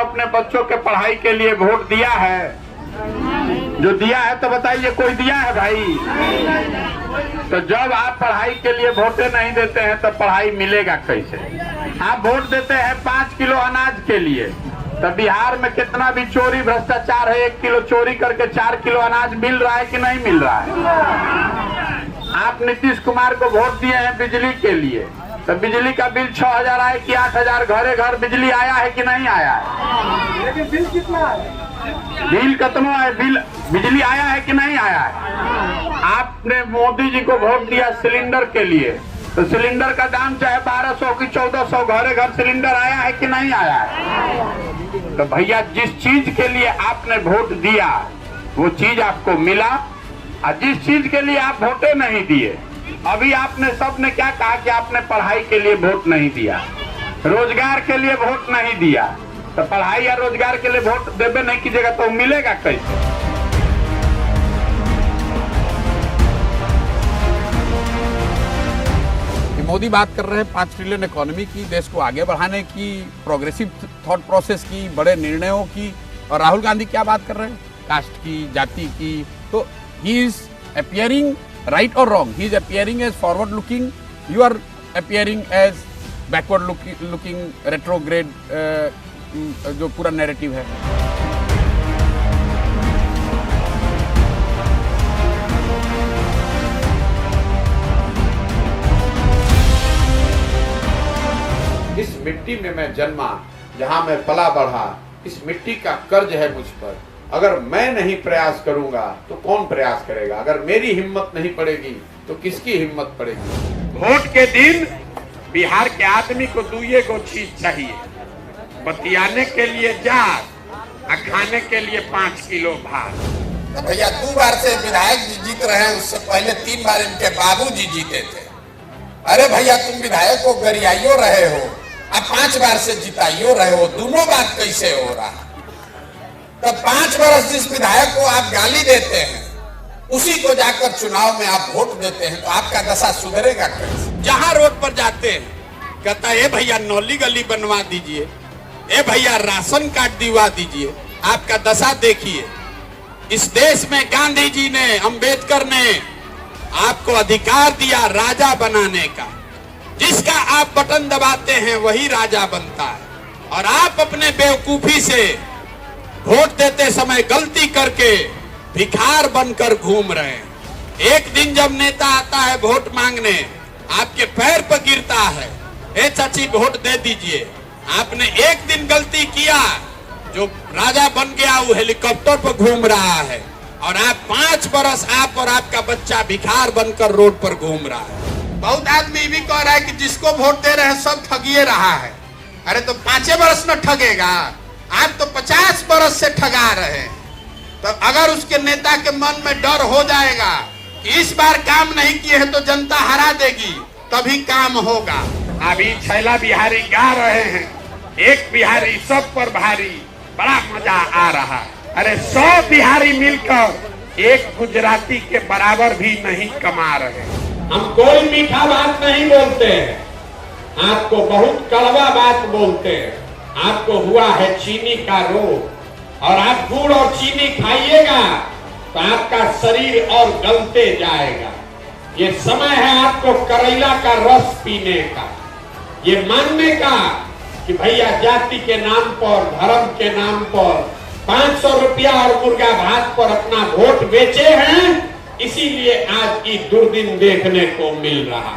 अपने बच्चों के पढ़ाई के लिए वोट दिया है? जो दिया है तो बताइए, कोई दिया है भाई? तो जब आप पढ़ाई के लिए वोटे नहीं देते हैं तो पढ़ाई मिलेगा कैसे? आप वोट देते हैं 5 किलो अनाज के लिए, तो बिहार में कितना भी चोरी भ्रष्टाचार है, 1 किलो चोरी करके 4 किलो अनाज मिल रहा है कि नहीं मिल रहा है? आप नीतीश कुमार को वोट दिए हैं बिजली के लिए, तो बिजली का बिल 6,000 आए कि 8,000? घरे घर बिजली आया है कि नहीं आया है? लेकिन बिल कितना है? बिल कितना है? बिल बिजली आया है कि नहीं आया है? आपने मोदी जी को वोट दिया सिलेंडर के लिए, तो सिलेंडर का दाम चाहे 1200 की 1400, घरे घर सिलेंडर आया है कि नहीं आया है? तो भैया जिस चीज के लिए आपने वोट दिया वो चीज आपको मिला, और जिस चीज के लिए आप वोटे नहीं दिए, अभी आपने सबने क्या कहा कि आपने पढ़ाई के लिए वोट नहीं दिया, रोजगार के लिए वोट नहीं दिया, तो पढ़ाई या रोजगार के लिए वोट देवे नहीं कीजिएगा तो मिलेगा कैसे? मोदी बात कर रहे हैं 5 ट्रिलियन इकोनॉमी की, देश को आगे बढ़ाने की, प्रोग्रेसिव थॉट प्रोसेस की, बड़े निर्णयों की, और राहुल गांधी क्या बात कर रहे हैं? कास्ट की, जाति की। तो ही इज अपियरिंग राइट और wrong? He is appearing as forward looking, you are appearing as backward looking retrograde, जो पूरा नैरेटिव है। इस मिट्टी में मैं जन्मा, जहां मैं पला बढ़ा, इस मिट्टी का कर्ज है मुझ पर। अगर मैं नहीं प्रयास करूंगा तो कौन प्रयास करेगा? अगर मेरी हिम्मत नहीं पड़ेगी तो किसकी हिम्मत पड़ेगी? वोट के दिन बिहार के आदमी को दुए गो चीज चाहिए, बतियाने के लिए जार और खाने के लिए 5 किलो भात। तो भैया 2 बार से विधायक जी जीत रहे हैं, उससे पहले 3 बार इनके बाबूजी जीते थे। अरे भैया तुम विधायक को गरियाइयो रहे हो, अब 5 बार से जिताइयो रहे हो, दोनों बात कैसे हो रहा? तो 5 बरस जिस विधायक को आप गाली देते हैं उसी को जाकर चुनाव में आप वोट देते हैं, तो आपका दशा सुधरेगा कैसे? जहां रोड पर जाते हैं कहता है, ए भैया नौली गली बनवा दीजिए, ए भैया राशन कार्ड दिलवा दीजिए। आपका दशा देखिए। इस देश में गांधी जी ने, अंबेडकर ने आपको अधिकार दिया राजा बनाने का। जिसका आप बटन दबाते हैं वही राजा बनता है, और आप अपने बेवकूफी से वोट देते समय गलती करके भिखार बनकर घूम रहे हैं। एक दिन जब नेता आता है वोट मांगने, आपके पैर पर गिरता है, ए चाची वोट दे दीजिए। आपने एक दिन गलती किया, जो राजा बन गया वो हेलीकॉप्टर पर घूम रहा है, और आप 5 बरस आप और आपका बच्चा भिखार बनकर रोड पर घूम रहा है। बहुत आदमी भी कह रहा है कि जिसको वोट दे रहे हैं सब ठगिए रहा है। अरे तो 5 बरस न ठगेगा? आप तो 50 बरस से ठगा रहे हैं। तो अगर उसके नेता के मन में डर हो जाएगा कि इस बार काम नहीं किए हैं तो जनता हरा देगी, तभी काम होगा। अभी छैला बिहारी गा रहे हैं, एक बिहारी सब पर भारी, बड़ा मजा आ रहा। अरे 100 बिहारी मिलकर एक गुजराती के बराबर भी नहीं कमा रहे। हम कोई मीठा बात नहीं बोलते हैं, आपको बहुत कड़वा बात बोलते हैं। आपको हुआ है चीनी का रोग, और आप गुड़ और चीनी खाइएगा तो आपका शरीर और गलते जाएगा। ये समय है आपको करेला का रस पीने का, ये मानने का कि भैया जाति के नाम पर, धर्म के नाम पर 500 रुपया और मुर्गा भात पर अपना वोट बेचे हैं, इसीलिए आज की दुर्दिन देखने को मिल रहा।